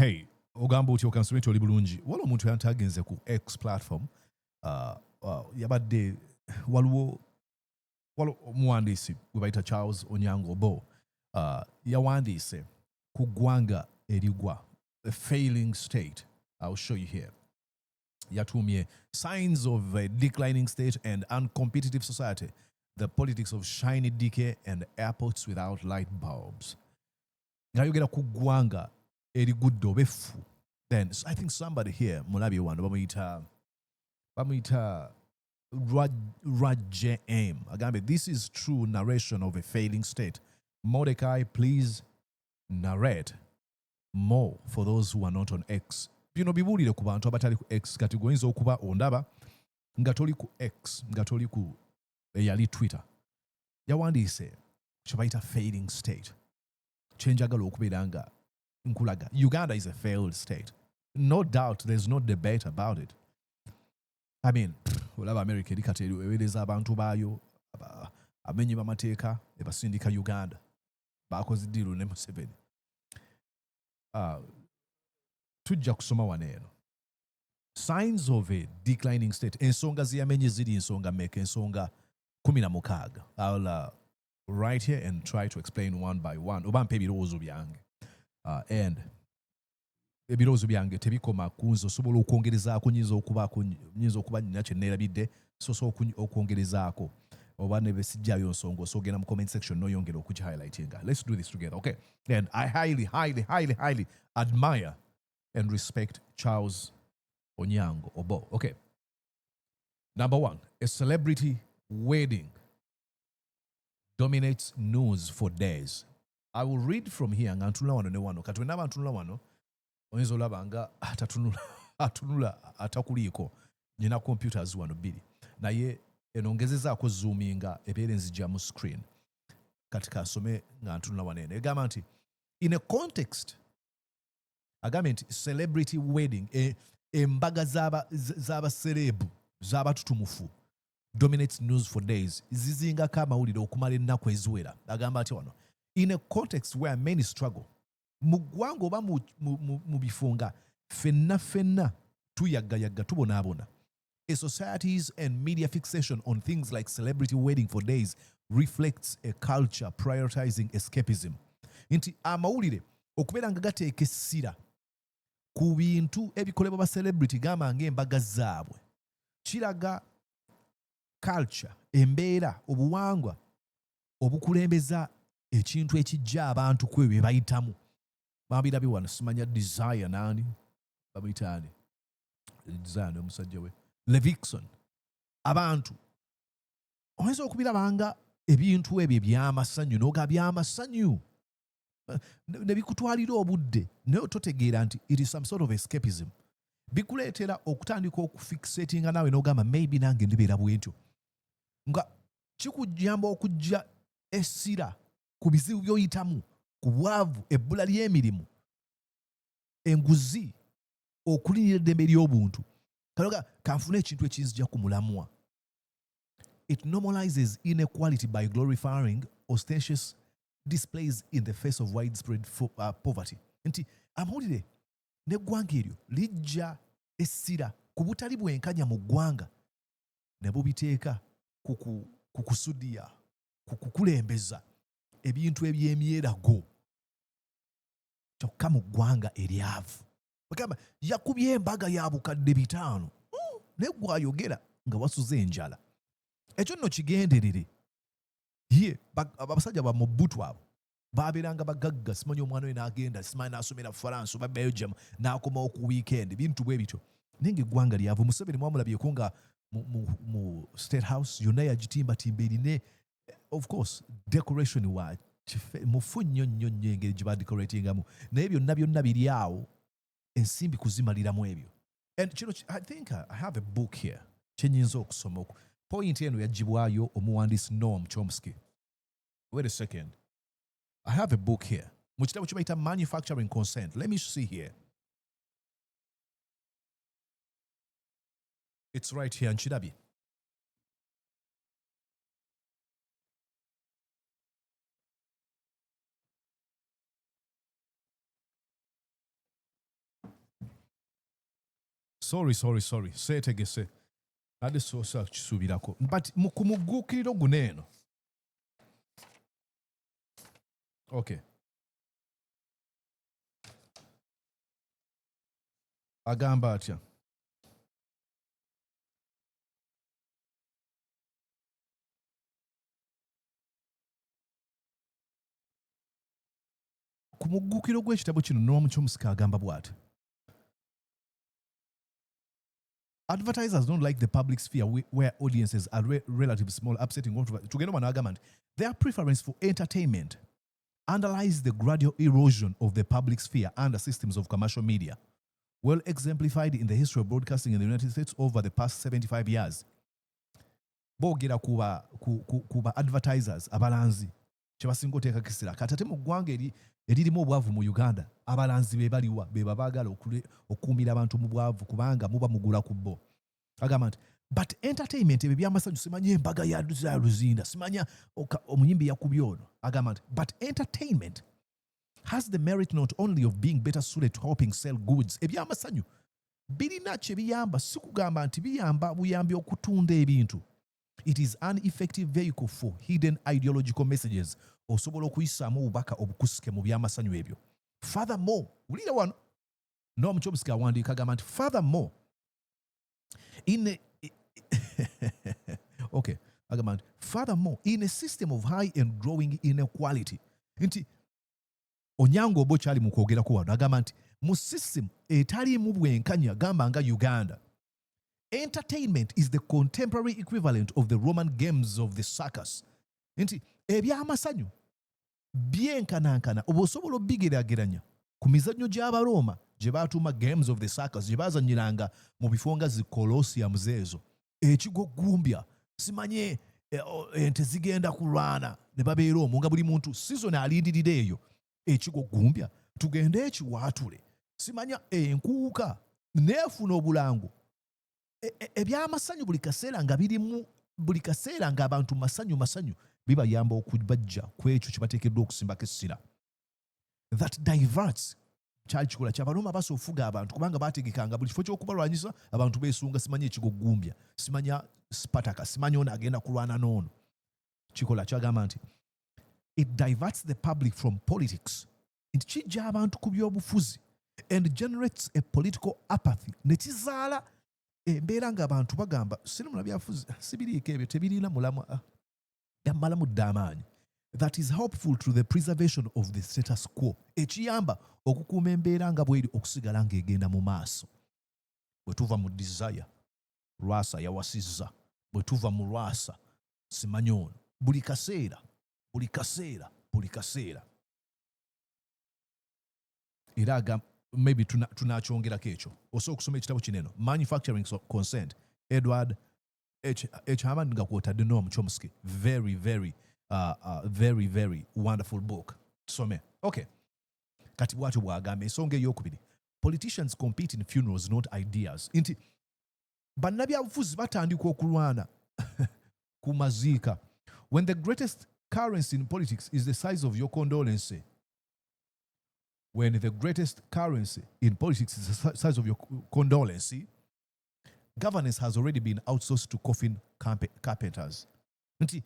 Hey, ogamba otyo okansometa oli bulungi. Waliwo omuntu yantagenze ku X platform. Yabadde waliwo omuwandiisi gwe bayita Charles Onyango-Obbo. Yawandiise ku ggwanga erigwa, a failing state. I'll show you here. Yatuumye signs of a declining state and uncompetitive society, the politics of shiny decay and airports without light bulbs. Ngayogera ku ggwanga erigudde obefu. Then I think somebody here mulabi wano bamuyita Rajje M. Agambe, this is true narration of a failing state. Mordecai, please narrate more for those who are not on X. Bino bibuulire ku bantu abatali ku X kati goyinza okuba ondaba nga toli ku X, nga toli ku eyali Twitter. Yawandiise kye bayita failing state. Kyenjagala okubeera nga nkulaga. Uganda is a failed state. No doubt, there's no debate about it. I mean, olaba America erikati eweereza abantu baayo amenyi b'amateeka ebasindika Uganda. Baakoze ddiiru ne Museveni. Tujja kusoma wano eno. Signs of a declining state. Ensonga ziyamenye ziri ensonga mmeka? Ensonga 16. I'll write here and try to explain one by one. Oba mpa ebirowoozo byange. And ebirowoozo byange tebikoma ku nze, osobola okwongerezaako, nyinza okuba nina kye neerabidde so okwongerezaako. Oba ne besijjayo nsonga osogenda mu comment section n'oyongera okugihighlightinga. Let's do this together, okay? And I highly admire and respect Charles Onyango-Obbo. Okay. Number 1, a celebrity wedding dominates news for days. I will read from here. Ngantunula wano ne wano. Kati wenaba ntunula wano, oyinza olaba nga atunula atakuliiko. Nina computers wano bbiri. Naye enongezezaako zoominga ebeere nzijja mu screen. Kati kasome nga ntunula wano eno. Egamba nti, in a context, agambye nti celebrity wedding, embaga z'abaserebu, z'abatutumufu, dominates news for days. Zizingako amawulire okumala ennaku eziwera. Agamba ati wano, in a context where many struggle, mu ggwanga oba mu bifunga fenna tuyaggayaga tubonaabona. A society's and media fixation on things like celebrity wedding for days reflects a culture prioritizing escapism. Nti amawulire okubeera nga gateeka essira ku bintu ebikolebwa ba celebrity gamba ng'embaga zaabwe, kiraga culture, embeera, obuwangwa obukulembeza ekintu ekijja abantu kwe bye bayitamu. Babirabye wano, simanya desire nani bamuyita ani, desire omusajja we Levikson. Abantu oyinza okubirabanga ebintu ebyo eby'amasanyu n'oga by'amasanyu ne bikutwalira obudde naye totegeera nti it is some sort of escapism. Bikuleetera okutandika okufixatinga naawe n'ogamba maybe nange ndibeera bwentyo, nga kikujjamba okujja essira ku bizibu by'oyitamu, ku bwavu, ebbula ly'emirimu, enguzi, okulinira eddembe ly'obuntu. Kaloga kanfuna ekintu ekizija ku mulamwa. It normalizes inequality by glorifying ostentatious displays in the face of widespread poverty. Nti amawulire n'eggwanga eryo lijja essira ku butali bwenkanya mu ggwanga ne bubiteeka ku kusudiya, ku kukulembeza ebintu eby'emyerago kyokka mu ggwanga eryavu. Bagamba yakubye embaga ya bukadde 5 naye gwayogera nga wasuze enjala. Ekyo nno kigenderere. Ye abasajja ba Mobutu abo baabeeranga bagagga, simanyi omwana we n'agenda, simanyi n'asomera France oba Belgium n'akomawo ku weekend, bintu bwe bityo. Naye ng'eggwanga lyavu. Museveni mwamulabyeko nga mu State House yonna yagitimbatimba erine, of course, decoration wa mufu nnyo engeri gye badecoratingamu, naye byonna biri awo, ensimbi kuzimaliramu ebyo. And kino, I think I have a book here kyenyinza okusoma. Point eno yagibwayo omuwandiisi Noam Chomsky. Wait a second. I have a book here. Mu kitabo kye bayita Manufacturing Consent. Let me see here. It's right here, nkirabye. sorry seetegese ade sosa kisuubirako but ku mugguukiriro guno eno okay agamba atya ku mugguukiro gw'ekitabo kino n'omu ky'omusika agamba bw'ati advertisers don't like the public sphere where audiences are relatively small, upsetting. Together, their preference for entertainment underlies the gradual erosion of the public sphere under systems of commercial media, well exemplified in the history of broadcasting in the United States over the past 75 years. Bogera kuba advertisers abalanzi kyebasinga oteeka kisira katate mu ggwanga eririmu obwavu mu Uganda abalanzi be baliwa be babaagala okukuumira abantu mu bwavu kubanga muba mugula ku bo agamba nti but entertainment ebyo byamasanyu simanya embaga ya luzinda simanya omuyimbi yakubye ono agamba nti but entertainment has the merit not only of being better suited to helping sell goods ebyamasanyu birina kye biyamba si kugamba nti biyamba buyambi okutunda ebintu. It is an effective vehicle for hidden ideological messages. Osobola okuyisaamu obubaka obukusike mu byamasanyu ebyo. Furthermore, wulira wano n'omu ky'omusika awandiika agamba nti furthermore in a system of high and growing inequality. Nti Onyango-Obbo kyali mu kwogerako wano agamba nti mu system etaliimu bwenkanya gamba nga Uganda, entertainment is the contemporary equivalent of the Roman games of the circus. Nti ebyamasanyu byenkanankana oba osobola obigeraageranya ku mizannyo gy'Abaroma gye baatuuma games of the circus gye baazanyiranga mu bifo nga zi Colosseums ezo. Ekigogumbya simanye ente zigenda kulwana ne babeera omwo nga buli muntu season alindirira eyo ekigogumbya tugende ekiwaatule simanya enkuuka neefuna obulango. Ebyamasanyu buli kaseera nga abantu masanyu bibayamba okubajja ku ekyo kye bateekeddwa okusimbako essira. That diverts kyali kikola ky'Abaroma basa ofuga abantu kubanga baategekanga buli kifo ky'okubalwanyisa abantu beesunga simanya ekigogumbya simanya Spartaka simanya ono agenda kulwana n'ono. Kikola kyagamba nti it diverts the public from politics. Nti kijja abantu ku byobufuzi and generates a political apathy. Ne kizaala embeera ng'abantu bagamba sinimula byafuzi sibiriiko ebyo tebirina mulamwa yammalamu dda amaanyi. That is helpful to the preservation of the status quo. Ekiyamba okukuuma embeera nga bweri okusigala ng'egenda mu maaso. Bwe tuva mu desire Lwasa yawasizza, bwe tuva mu Lwasa simanyi ono. Buli kaseera era maybe tunakyongerako ekyo. Osobola okusoma ekitabo kineno Manufacturing Consent, Edward H. Hammond nga kwotadde n'omu ky'omusiki. Very wonderful book. Tusome. Okay. Kati bw'atyo bw'agamba ensonga ey'okubiri. Politicians compete in funerals, not ideas. Nti bannabyabufuzi batandika okulwana ku maziika. When the greatest currency in politics is the size of your condolence. When the greatest currency in politics is the size of your condolence, governance has already been outsourced to coffin carpenters. Nti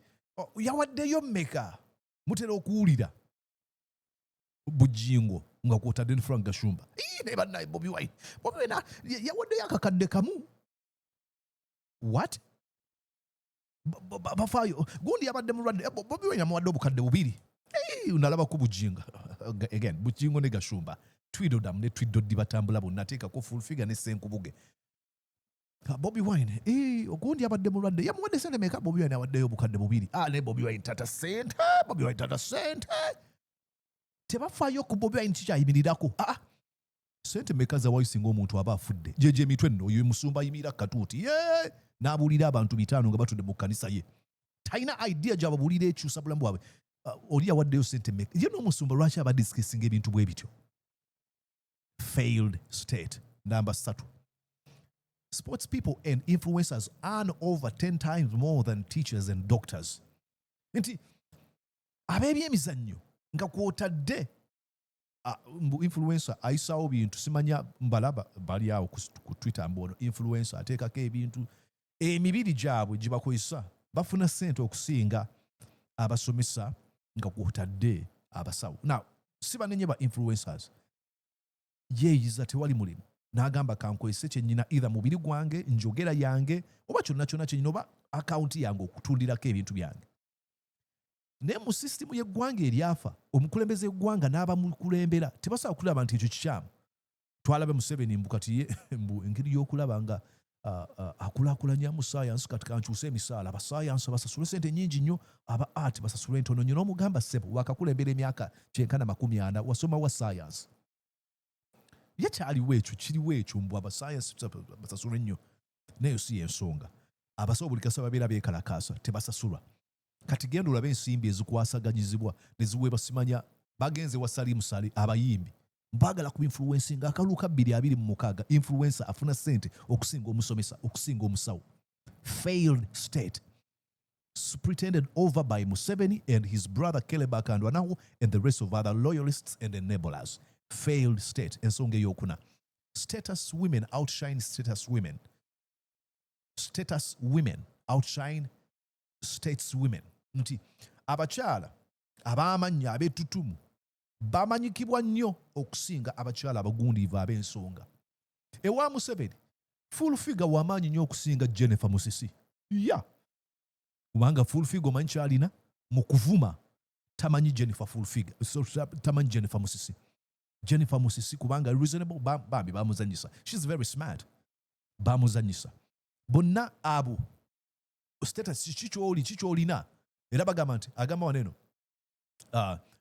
yawaddeyo mmeka mutera okuwulira bujingo nga kwotadde ne Frank Gashumba ne bannaye Bobi Wine yawaddeyo akakadde kamu. What? Bafaayo gundi yabadde mulwadde Bobi Wine yamuwadde obukadde bubiri. Unalaba ku bujinga again bujingo ne Gashumba Tweedledum ne Tweedledee batambula bonna ateekako full figure ne Senkubuge. Bobi Wine ogundi yabadde mulwadde yamuwadde sente meka Bobi Wine awaddeyo obukadde bubiri. Ne Bobi Wine tata sente tebafaayo ku Bobi Wine kikyayimirirako. Sente meka za wayisinga omuntu aba afudde jeje emitwe nno oyo musumba ayimira katuuti n'abuulira abantu 5 nga batudde mu kkanisa ye talina idea gy'ababuulira ekyusa bulamu bwabwe. Oli yawaddeyo sente meka ye n'omusumba lwaki aba discussing ebintu bwe bityo. Failed state. Number 3. Sports people and influencers earn over 10 times more than teachers and doctors. Nti abeebyemizannyo nga kwotadde mbu influencer ayisawo bintu simanya mbalaba bali awo ku Twitter mbono influencer ateekako ebintu emibiri gyabwe gye bakozesa bafuna ssente okusinga abasomesa nga kwotadde abasawo. Now si banenye ba influencers yeeyiza tewali mulimu n'agamba kankozese kyennyina either mubiri gwange njogera yange oba kyonna kyonna kyennyina oba akawunti yange okutundirako ebintu byange. Naye mu sisitimu y'eggwanga eryafa omukulembeze w'eggwanga n'abamukulembera tebasobola kulaba nti ekyo kikyamu. Twalabe Museveni mbu kati mbu engeri y'okulaba nga akulaakulanya mu saayansi kati kankyuse emisaala abasaayansi basasule ssente nnyingi nnyo aba art basasule ntono nnyo n'omugamba ssebo wakakulembera emyaka 40 wasoma wa saayansi. Ye kyaliwo ekyo kiriwo ekyo mbu abasaayansi basasule nnyo naye si y'ensonga. Abasawo buli kasaba babeera beekalakaasa tebasasulwa. Kati genda olabe ensimbi ezikwasaganyizibwa ne ziweebwa simanya bagenze wa Salim Sali abayimbi baagala ku influencinga nga akalulu ka 2026 influencer afuna ssente okusinga omusomesa okusinga omusawo. Failed state pretended over by Museveni and his brother Keleba Kandwanawo and the rest of other loyalists and enablers. Failed state. Ensonga eyokuna. Status women outshine status women. Status women outshine states women. Nti abakyala ab'amanya ab'ettutumu bamanyikibwa nnyo okusinga abakyala abagundiivu ab'ensonga. Ewa Museveni full figure w'amaanyi nnyo okusinga Jennifer Musisi. Kubanga full figure omanyi kyalina mu kuvuma tamanyi Jennifer full figure. Tamanyi Jennifer Musisi. Jennifer Musisi kubanga reasonable bambi bamuzanyisa. She's very smart. Bamuzanyisa. Bonna abo status chikyolina era bagamba nti agamba waneno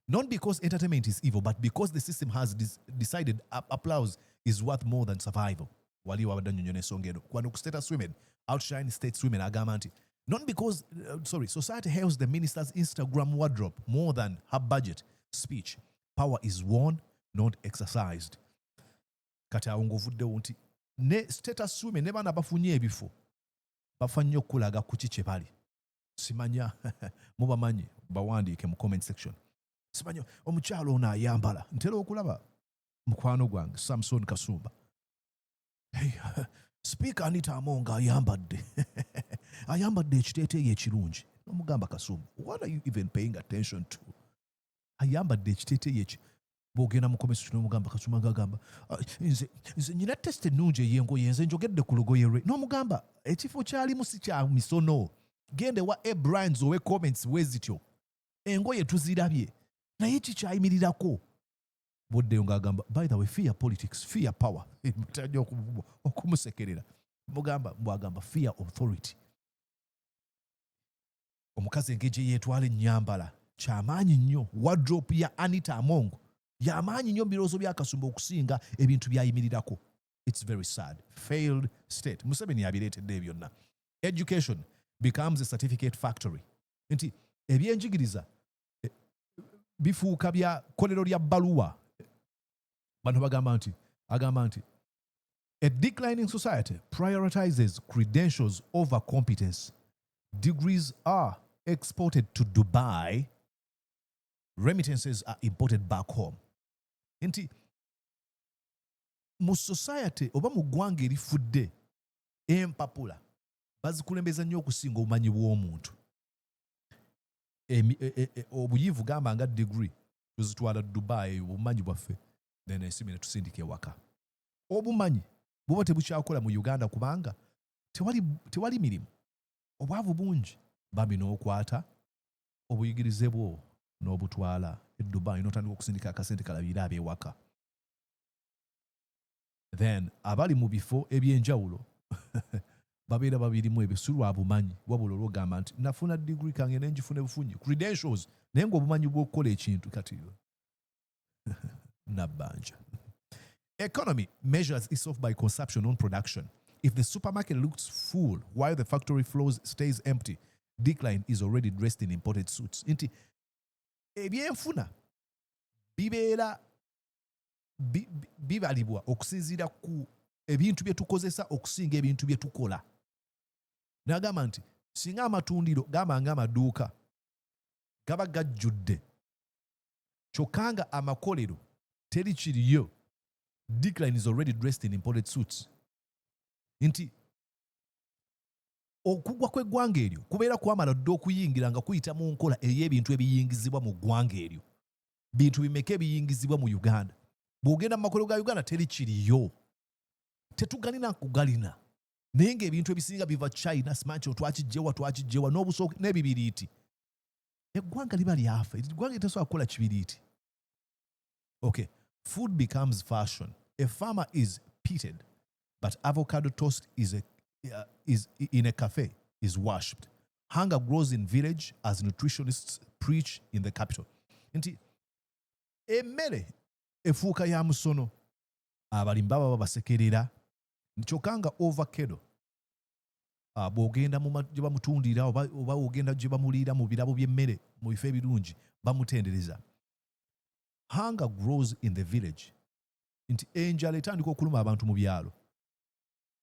not because entertainment is evil but because the system has decided applause is worth more than survival. Wali wabadde annyonnyola ensonga eno kwano ku status women outshine states women agamba nti not because society hails the minister's Instagram wardrobe more than her budget speech. Power is won, not exercised. Kati awo ng'ovuddewo nti ne status women ne baana bafunye ebifo bafa nnyo okulaga ku ki kye bali. Simanya mubamanyi bawandiike mu comment section. Simanya omukyalo ono ayambala ntera okulaba mukwano gwange Samson Kasumba. Speaker Anita Among ayambadde ayambadde ekiteeteeyi ekirungi. Omugamba Kasumba, what are you even paying attention to? Ayambadde ekiteeteeyi eki. Bw'ogenda mu comment section n'omugamba Kasumba ng'agamba nze nyina test ennungi ey'engoye nze njogedde ku lugoye lwe. N'omugamba ekifo kyalimu si kya misono. Gende wa Brands owe comments wezityo. Engoye tuzirabye. Naye kikyayimirirako. Boddeyo ng'agamba by the way fear politics, fear power. Mutajja okumusekerera. Bw'agamba fear authority. Omukazi engeri yeetwala ennyambala kyamaanyi nnyo. Wardrobe ya Anita Among y'amaanyi nnyo mu birowoozo bya Kasumba okusinga ebintu byayimirirako. It's very sad. Failed state. Museveni yabireetedde byonna. Education becomes a certificate factory. Nti ebyenjigiriza bifuuka bya kolero lya bbaluwa. Bantu agamba nti a declining society prioritizes credentials over competence. Degrees are exported to Dubai. Remittances are imported back home. Nti mu society oba mu ggwanga erifudde empapula bazikulembeza nnyo okusinga obumanyi bw'omuntu. Obuyivu gamba nga degree tuzitwala Dubai obumanyi bwaffe nensi ne tusindika ewaka. Obumanyi buba tebukyakola mu Uganda kubanga tewali mirimu. Obwavu bungi bambi n'okwata obuyigirize bwo n'obutwala e Dubai n'otandika okusindika akasente kalabire ab'ewaka. Then abali mu bifo eby'enjawulo babeera babirimu ebisulwa bumanyi wabula olwogamba nti nafuna degree kange nenjifune bufunyi credentials naye ng'obumanyi bw'okukola ekintu kati nabbanja. Economy measures itself by consumption, not production. If the supermarket looks full while the factory floor stays empty, decline is already dressed in imported suits. Nti ebyenfuna bibeera bibalibwa okusinziira ku ebintu bye tukozesa okusinga ebintu bye tukola. N'agamba nti singa amatundiro gamba ng'amaduuka gaba gajjudde kyokka nga amakolero teri kiriyo. Decline is already dressed in imported suits. Nti okugwa kw'eggwanga eryo kubeera kwamala dda okuyingira nga kuyita mu nkola ey'ebintu ebiyingizibwa mu ggwanga eryo. Bintu bimeka ebiyingizibwa mu Uganda. Bw'ogenda mu makolero ga Uganda teri kiriyo. Tetugalina kugalina. Naye ng'ebintu ebisinga biva China, simanyi twakijjewa n'obusooka n'ebibiriiti. Eggwanga liba lyafa. Eggwanga tesobola kukola kibiriiti. Okay. Food becomes fashion. A farmer is pitted, but avocado toast is in a cafe is worshipped. Hunger grows in village as nutritionists preach in the capital. Nti emmere efuuka ya musono. Abalimi baba basekerera. Nchokanga ovacado. Bw'ogenda gye bamutundira oba ogenda gye bamuliira mu birabo by'emmere mu bifo ebirungi bamutendereza. Hunger grows in the village. Nti enjala etandika okuluma abantu mu byalo.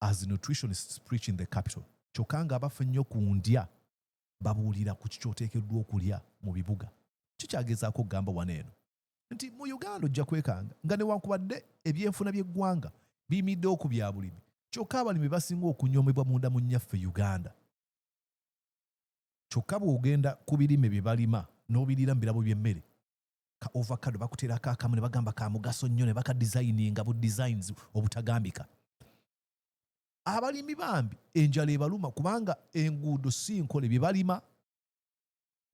As nutritionists preach in the capital. Kyokanga abafa ennyo ku ndya babuulira ku kikyoteekeddwa okulya mu bibuga. Kikyagezaako okugamba wano eno. Nti mu Uganda ojja kwekanga nga newankubadde ebyenfuna by'eggwanga biyimidde ku bya bulimi. Kyokka abalimi basinga okunyoomebwa munda mu nnyaffe Uganda. Kyokka bw'ogenda ku birime bye balima n'obiriira mu birabo by'emmere. Ka ovacado bakuteerako akamu ne bagamba ka mugaso nnyo ne bakadesigninga bu designs obutagambika. Abalimi bambi enjala ebaluma kubanga enguudo si nkole bye balima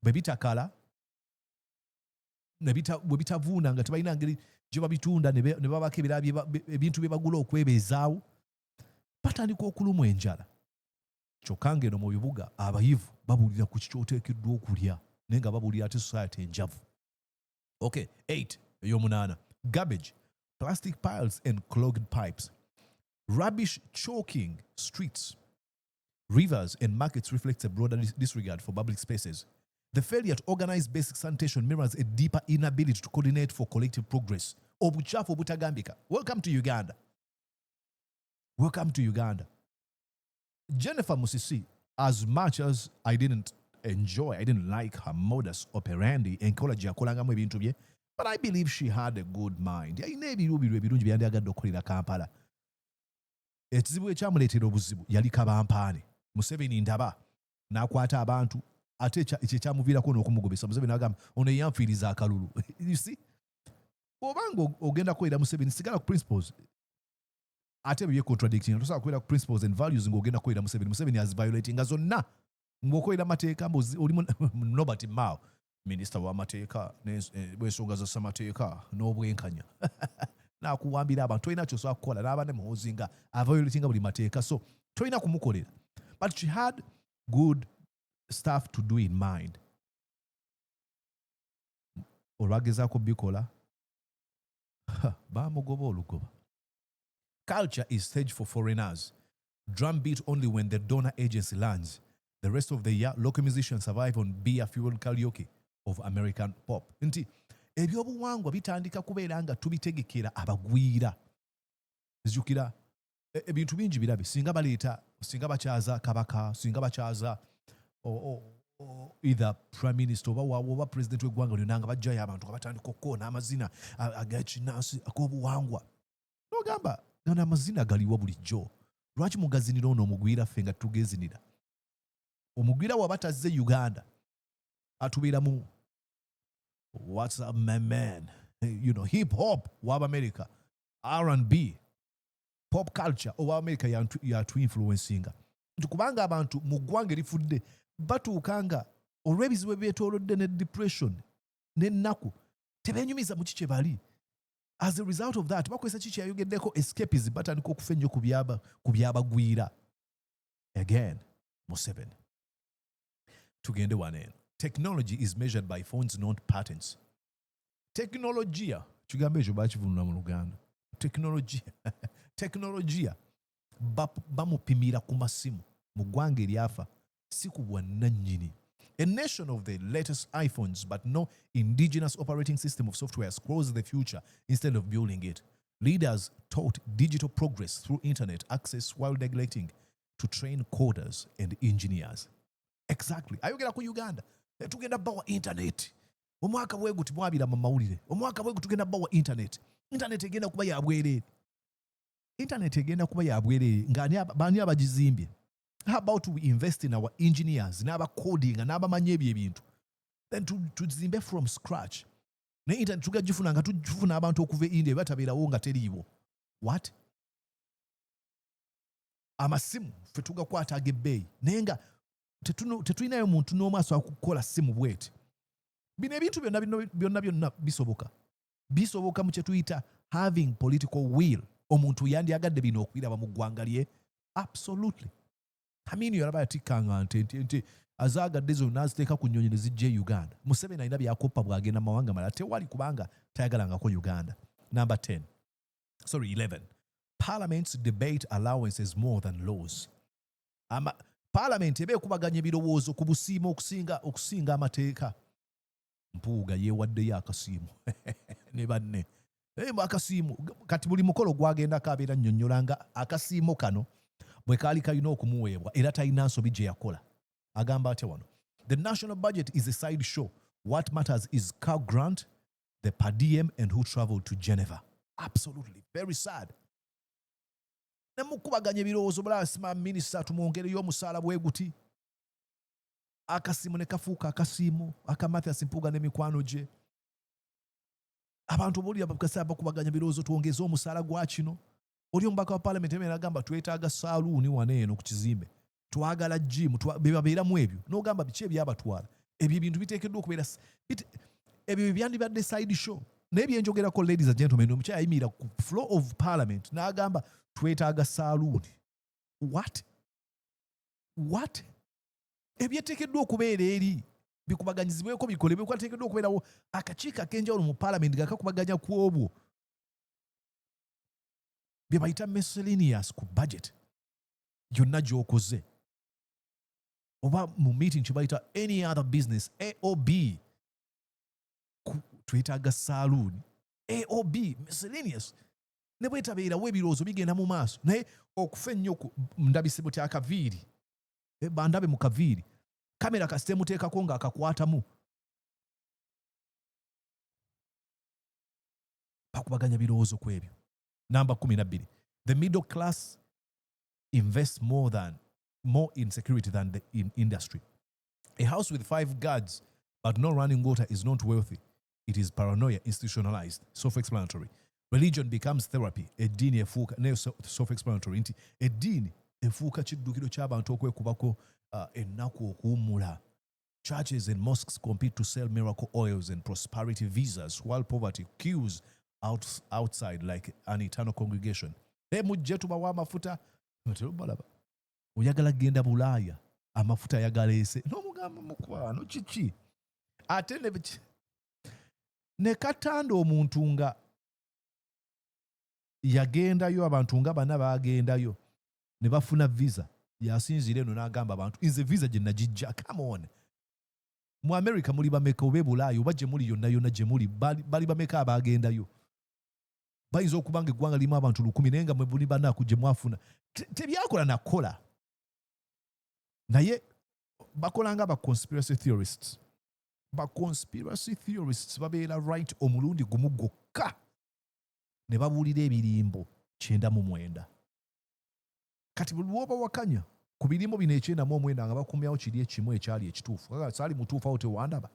bwe bitakala bwe bitavuuna nga tebalina ngeri gye babitunda ne babako ebintu bye bagula okwebeezaawo batandika okulumwa enjala. Kyokka ng'eno mu bibuga abayivu babuulira ku kikyoteekeddwa okulya naye nga babuulira ate society enjavu. Okay, 8. Eyomunaana. Garbage, plastic piles and clogged pipes. Rubbish choking streets. Rivers and markets reflects a broader disregard for public spaces. The failure to organize basic sanitation mirrors a deeper inability to coordinate for collective progress. Obuchafu obutagambika. Welcome to Uganda. Welcome to Uganda. Jennifer Musisi, as much as I didn't like her modus operandi enkola gye yakolangamu ebintu bye, but I believe she had a good mind. Yalina ebiruubirirwa ebirungi bye yandiyagadde okukolera Kampala. Ekizibu ekyamuleetera obuzibu yali kabampaane. Museveni ndaba n'akwata abantu ate ekyo ekyamuviirako n'okumugobesa. Museveni n'agamba ono eyanfiiriza akalulu. You see? Obanga ogenda kukolera Museveni sigala ku principles. Ate bye contradicting. Tosobola kukolera ku principles and values ng'ogenda kukolera Museveni. Museveni as violating nga zonna. Ng'okolera amateeka oli Robert Mao, minisita w'amateeka bw'ensonga za ssemateeka n'obwenkanya. N'akuwambira abantu tolina ky'osobola kukola n'aba ne muhoozi nga avoyolatinga buli mateeka, so tolina kumukolera. But she had good stuff to do in mind. Olwagezaako bikola bamugoba olugoba. Culture is staged for foreigners. Drum beat only when the donor agency lands. The rest of the year, local musicians survive on beer-fueled karaoke of American pop. Nti ebyobuwangwa bitandika kubeera nga tubitegekera abagwira. Zijjukira ebintu bingi birabe singa bakyaza kabaka, singa bakyaza either prime minister oba president w'eggwanga lyonna nga bajjayo abantu nga batandika okukoona amazina ag'ekinnansi ag'obuwangwa. N'ogamba gano amazina galiwo bulijjo. Lwaki mugazinira ono omugwira ffe nga tugezinira? Omugwira waba tazze Uganda atubeera mu what's up my man, you know, hip hop waba America, R&B, pop culture owa America yatu influencinga. Kubanga abantu mu ggwanga erifudde batuukanga olw'ebizibu ebyetoolodde ne depression n'ennaku tebeenyumiza mu kiki bali. As a result of that bakozesa kiki yayogeddeko escapism batandika okufa ennyo ku byabagwira. Again, Museveni. Tugende wano eno. Technology is measured by phones, not patents. Teknologiya, kigambo ekyo bakivunula mu Luganda. Teknologiya bamupimira ku masimu mu ggwanga eryafa si ku bwannannyini. A nation of the latest iPhones but no indigenous operating system of software scrolls the future instead of building it. Leaders taught digital progress through internet access while neglecting to train coders and engineers. Exactly. Ayogera ku Uganda. Tugenda bawa internet. Omwaka bwe guti mwabira mu mawulire. Omwaka bwe tugenda bawa internet. internet egenda kuba ya bwereere. Internet egenda kuba ya bwereere nga bani abagizimbye. How about we invest in our engineers, n'aba coding, n'abamanyi ebyo ebintu. Then tuzimbe from scratch. Ne internet tugagifuna nga tugifuna abantu okuva e India batabeerawo nga teriiwo. What? Amasimu ffe tugakwata ag'ebbeeyi naye nga tetulinayo muntu n'omu asobola kukola simu bweti. Bino ebintu byonna bisoboka. Bisoboka mu kye tuyita having political will. Omuntu yandiyagadde bino okubiraba mu ggwanga lye? Absolutely. Amini yalaba yatikkanga nte azaagadde zonna aziteeka ku nnyonyi ne zijja e Uganda. Museveni alina byakoppa bw'agenda mu mawanga malala tewali kubanga tayagalangako Uganda. Number 11. Parliament's debate allowances more than laws. Parliament eba ekubaganya ebirowoozo ku busiimo okusinga amateeka. Mpuuga yeewaddeyo akasiimo ne banne. Akasiimo kati buli mukolo gwagendako abeera nnyonnyola nga akasiimo kano bwe kaali kalina okumuweebwa era talina nsobi gye yakola. Agamba atya wano. The national budget is a side show. What matters is cow grant, the per diem, and who traveled to Geneva. Absolutely. Very sad. Ne mukubaganya ebirowoozo bulasima minisita tumwongereyo omusaala bwe guti. Akasiimo ne kafuuka akasiimo aka Mathias Mpuuga n'emikwano gye. Abantu boli abakasaba kubaganya birowoozo tuongeze omusaala gwa kino. Oli omubaka wa parliament emera agamba twetaaga saaluuni wane eno ku kizimbe. Twagala gym bebabeeramu ebyo. N'ogamba biki ebyabatwala. Ebyo ebintu biteekeddwa okubeera ebyo byandibadde side show. Naye byenjogerako ladies and gentlemen omukyala ayimirira ku floor of parliament n'agamba twetaaga saaluuni. What? Ebyeteekeddwa okubeera eri bikubaganyizibweko bikolebwe kwateekeddwa okubeerawo akakiiko ak'enjawulo mu parliament nga kakubaganya ku obwo bye bayita miscellaneous ku budget yonna gy'okoze oba mu meeting kye bayita any other business A or B twetaaga saaluuni A or B miscellaneous ne bwetabeerawo ebirowoozo bigenda mu maaso naye okufa ennyo ndabisebo tyakaviiri bandabe mu kaviiri kamera kasitemuteekako ng'akakwatamu bakubaganya birowoozo ku ebyo. Number 12. The middle class invests more in security than in industry. A house with 5 guards but no running water is not wealthy. It is paranoia institutionalized. Self-explanatory. Religion becomes therapy. Eddiini efuuka self-explanatory nti eddiini efuuka kiddukiro ky'abantu okwekubako ennaku okuwummula. Churches and mosques compete to sell miracle oils and prosperity visas while poverty queues outside like an eternal congregation. Mujje tubawa amafuta. Balaba. Oyagala genda Bulaaya. Amafuta yagaleese. N'omugamba mukwano kiki? Ate ne katanda omuntu nga yagendayo abantu nga bana bagendayo ne bafuna visa. Yasinzira eno n'agamba abantu nze visa gye nagijja. Come on. Mu America muli bameka oba Bulaaya oba gye muli yonna gye muli bali bameka abagendayo. Bayinza okubanga eggwanga limu abantu 1,000 naye nga mwe buli banaku gye mwafuna. Tebyakola nakola. Naye bakola nga ba-conspiracy theorists. Ba-conspiracy theorists babeera right omulundi gumu gwokka. Ne babuulira ebirimbo 99. Kati buli lwoba wakanya ku birimbo bino 99 nga bakumyawo kiri ekimu ekyali ekituufu. Kaka saali mutuufu awo tewandaba.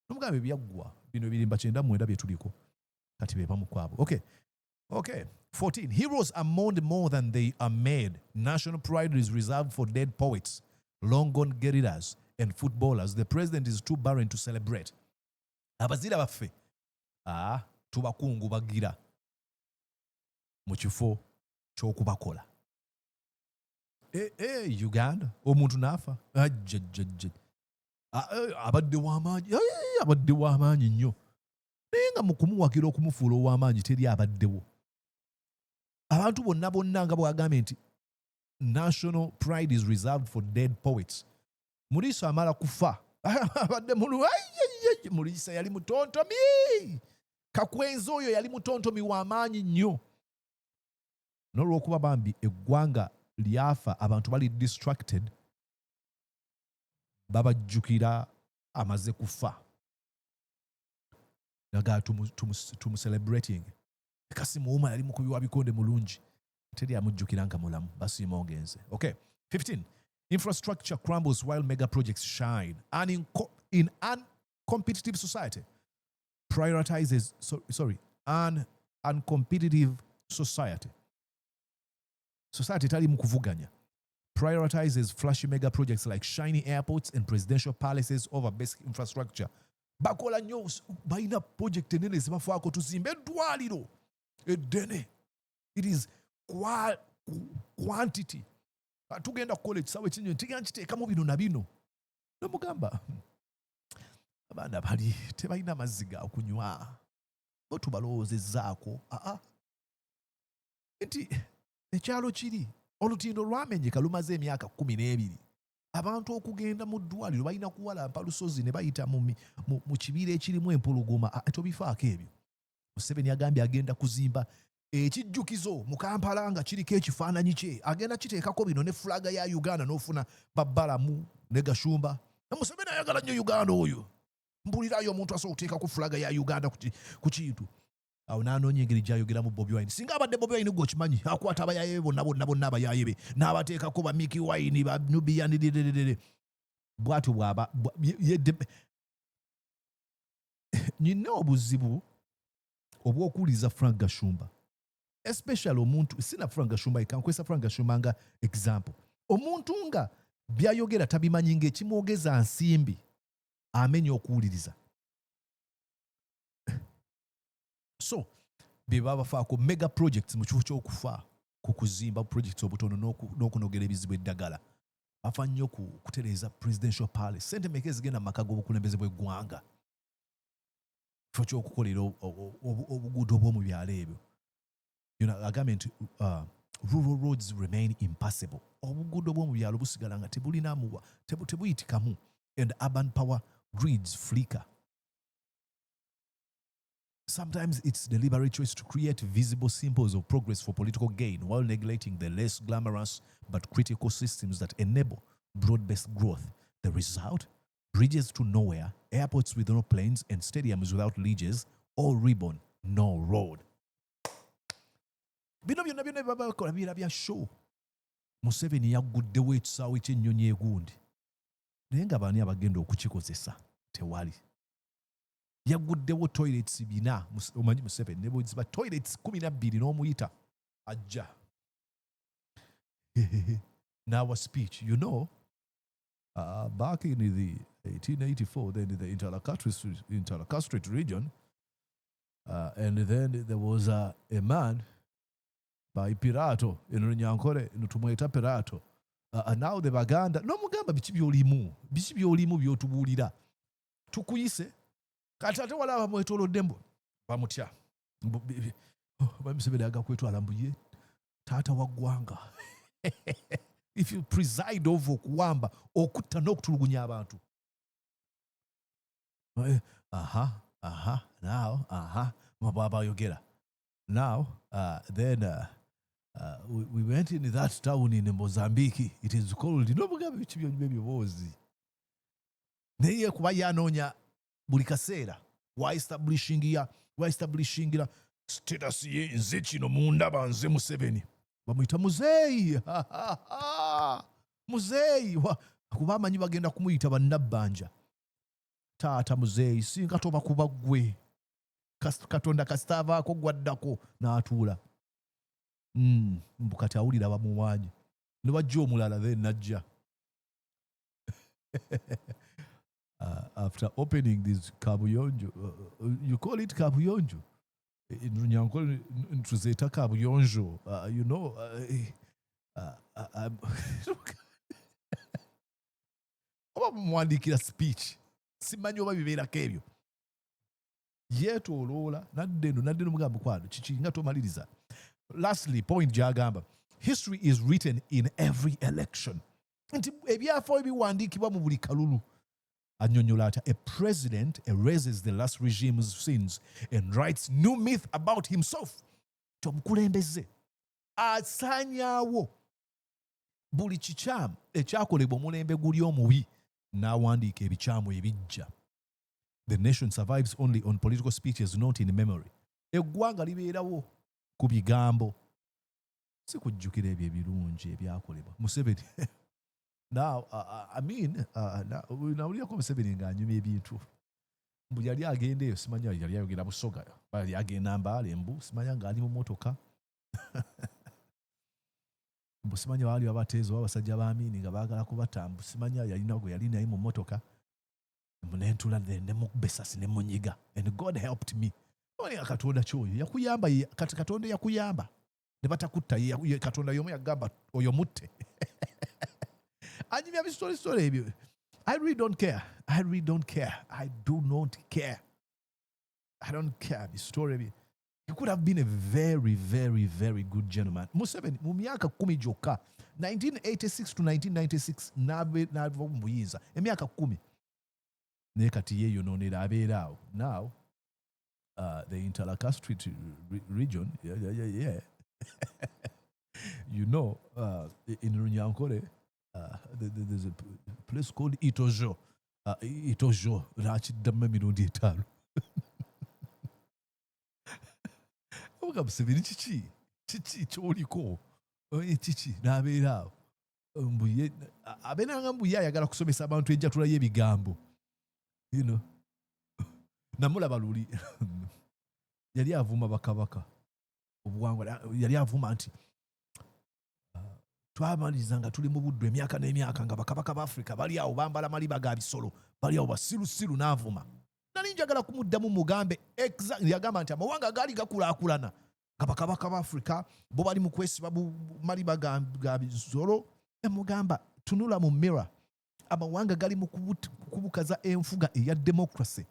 N'omugambe byaggwa bino ebirimba 99 bye tuliko. Kati be bamu kwabo. Okay. 14. Heroes are mourned more than they are made. National pride is reserved for dead poets, long-gone guerrillas, and footballers. The president is too barren to celebrate. Abazira baffe. Tubakungubagira mu kifo ky'okubakola. Uganda omuntu n'afa. Abadde w'amaanyi nnyo. Naye nga mu kumuwagira okumufuula ow'amaanyi teri abaddewo. Abantu bonna nga bw'agambye nti national pride is reserved for dead poets. Muliisa amala kufa. Abadde Muliisa yali mutontomi. Kakwenzi oyo yali mutontomi w'amaanyi nnyo. N'olw'okuba bambi eggwanga lyafa abantu bali distracted babajjukira amaze kufa. Naga tumu celebrating. kasimuuma yali mukubi wa bikonde mulungi teri amujjukira nga mulamu basiima ogenze. Okay. 15. Infrastructure crumbles while mega projects shine. And in an competitive society prioritizes an uncompetitive society tali mu kuvuganya prioritizes flashy mega projects like shiny airports and presidential palaces over basic infrastructure. Bakola nnyo balina project enene zibafaako tuzimbe eddwaliro eddene. It is quantity. Tugenda kukola ekisaawe ekinyo ntigenda nkiteekamu bino na bino. Nomugamba abaana bali tebalina mazzi ga kunywa. Bo tubalowoozezzaako. Nti ekyalo kiri olutindo lwamenyeka lumaze emyaka 12. Abantu okugenda mu ddwaliro balina kuwalampa lusozi ne bayita mu kibira ekirimu empologoma. Tobifaako ebyo. Museveni agambye agenda kuzimba ekijjukizo mu Kampala nga kiriko ekifaananyi kye. Agenda kiteekako bino ne fulaga ya Uganda n'ofuna babbalamu ne Gashumba. Museveni ayagala nnyo Uganda oyo. Mbulirayo omuntu asobola okuteekako fulaga ya Uganda ku kintu. Awo n'anoonya engeri gy'ayogeramu Bobi Wine. Singa abadde Bobi Wine gwe okimanyi akwata abayaye be bonna abayaye be n'abateekako ba Mickey Wine ba Nubian bw'atyo bw'aba nyina obuzibu obw'okuwuliriza Frank Gashumba. Especially omuntu sina Frank Gashumba ikankwesa Frank Gashumba nga example. Omuntu nga byayogera tabimanyi ng'ekimwogeza nsimbi amenya okuwuliriza. So beba bafaako mega projects mu kifo ky'okufa ku kuzimba projects obutono n'okunogera ebizibu eddagala. Bafa nnyo kutereeza presidential palace. Sente mmeka ezigenda mu maka g'obukulembeze bw'eggwanga. Kifo ky'okukolera obuguudo obw'omu byalo ebyo. Agambye nti rural roads remain impassable. Obuguudo bw'omu byalo busigala nga tebulinamu tebuyitikamu, and urban power grids flicker. Sometimes it's the deliberate choice to create visible symbols of progress for political gain while neglecting the less glamorous but critical systems that enable broad-based growth. The result? Bridges to nowhere, airports with no planes, and stadiums without leagues, all ribbon, no road. Bino byonna byonna babakola bira bya show. Museveni yagguddewo ekisaawe ky'ennyonyi egundi. Naye nga baani abagenda okukikozesa? Tewali. Yagguddewo toilets 4. Omanyi Museveni ne bwe toilets 12 n'omuyita ajja. Now a speech, back in the 1884, then in the interlacustrate region, and then there was a man by Pirato in Runyankore, tumweta Pirato. Now the Baganda, no mugamba biki byolimu byotubuulira. Tukuyise, kati ate wala bamwetoloddembo, bamutya. Museveni agakwetwala mbuye, taata wa ggwanga. If you preside over okuwamba, okutta n'okutulugunya abantu. Mababa yogera. Now, then we went in that town in Mozambique. It is called, mugambe biki by'ebyobozi. Naye kuba yanoonya buli kaseera wa establishing status ye nze kino mundaba nze Museveni. Bamuyita muzeeyi. Muzeeyi. Kuba amanyi bagenda kumuyita bannabbanja. Taata muzeeyi singa toba kuba ggwe. Katonda kasitaavaako gwaddako n'atuula. Mbukati awulira bamuwaanye. Ne wajja omulala then najja. After opening this kabuyonjo, you call it kabuyonjo. In Runyankore ntuzeta kabuyonjo. Oba mumwandikira speech. Simanyi oba bibeerako ebyo. Yeetooloola nadde mugambo kwano kiki nga tomaliriza. Lastly, point gy'agamba, history is written in every election. Nti ebyafaayo ebiwandiikibwa mu buli kalulu. Annyonnyola ati a president erases the last regime's sins and writes new myth about himself. Omukulembeze asaanyaawo buli kikyamu ekyakolebwa omulembe guli omubi n'awandiika ebikyamu ebijja. The nation survives only on political speeches not in memory. Eggwanga libeerawo ku bigambo si kujjukira ebyo ebirungi ebyakolebwa Museveni. Now, nawulirako Museveni ng'anyuma ebintu. Mbu yali agenda eyo simanya yali ayogera Busoga. Yali agenda Mbale mbu simanya ng'ali mu mmotoka. Mbu simanya baali abateezo abasajja ba Amini nga baagala kubatambu. Simanya yalina gwe yali naye mu mmotoka. Mbu ne ntula ne mu besasi ne munyiga. And God helped me. Oli Katonda kyoyo yakuyamba kati Katonda yakuyamba. Ne batakutta Katonda y'omu yagamba oyo mutte. Anyumya bisole ebyo. I really don't care. I really don't care. I do not care. I don't care. The story. He could have been a very, very, very good gentleman. Museveni, mu myaka 10 gyokka, 1986 to 1996, n'ava mu buyinza. Emyaka 10. Naye kati yeeyonoonera abeera awo. Now, the Interlacastrate region, yeah. You know, in Runyankore, there's a place called Itojo. Itojo, rakiddamu emirundi 5. Obuga Museveni kiki kyoliko kiki n'abeera awo. Abeeranga mbu ye ayagala kusomesa abantu enjatula y'ebigambo. You know. Namulaba luli. Yali avuma bakabaka. Obuwangwa yali avuma nti twamaliriza nga tuli mu buddu emyaka n'emyaka nga bakabaka ba Africa bali awo bambala maliba ga bisolo bali awo basirusiru n'avuma. Nali njagala kumuddamu mugambe exactly yagamba nti amawanga gaali gakulaakulana nga bakabaka ba Africa bo bali mu kwesiba maliba ga bisolo. Emugamba tunula mu mirror amawanga gali mu kubukaza enfuga eya democracy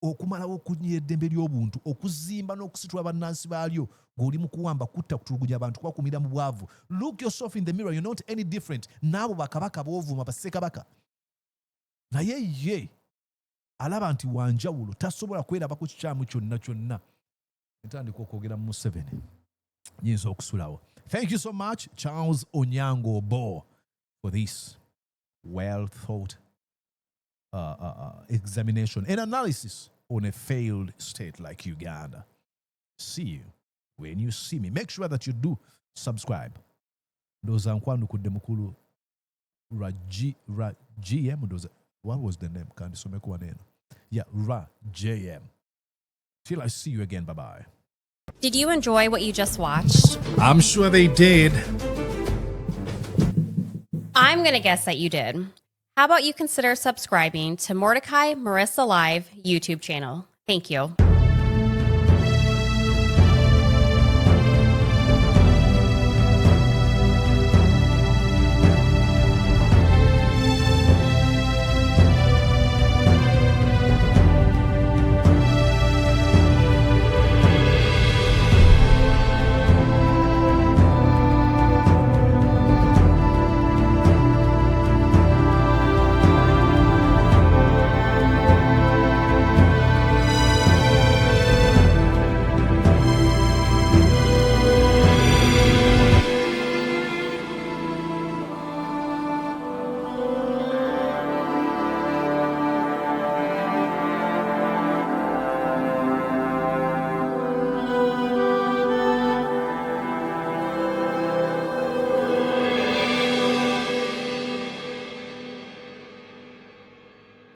okumalawo okunyira eddembe ly'obuntu okuzimba n'okusitula bannansi baalyo ng'oli mu kuwamba kutta kutulugunya abantu kwakumira mu bwavu. Look yourself in the mirror, you're not any different. N'abo bakabaka boovuma bassekabaka. Naye ye alaba nti wanjawulo tasobola kweraba ku kikyamu kyonna. Ntandika okwogera mu Museveni. Nyinza okusulawo. Thank you so much, Charles Onyango-Obbo, for this well-thought examination and analysis on a failed state like Uganda. See you when you see me. Make sure that you do subscribe. Ndoza nkwandukudde mukulu GM. What was the name? Kandisomeko neno. Yeah, JM. Till I see you again. Bye-bye. Did you enjoy what you just watched? I'm sure they did. I'm going to guess that you did. How about you consider subscribing to Mordecai Marissa Live YouTube channel? Thank you.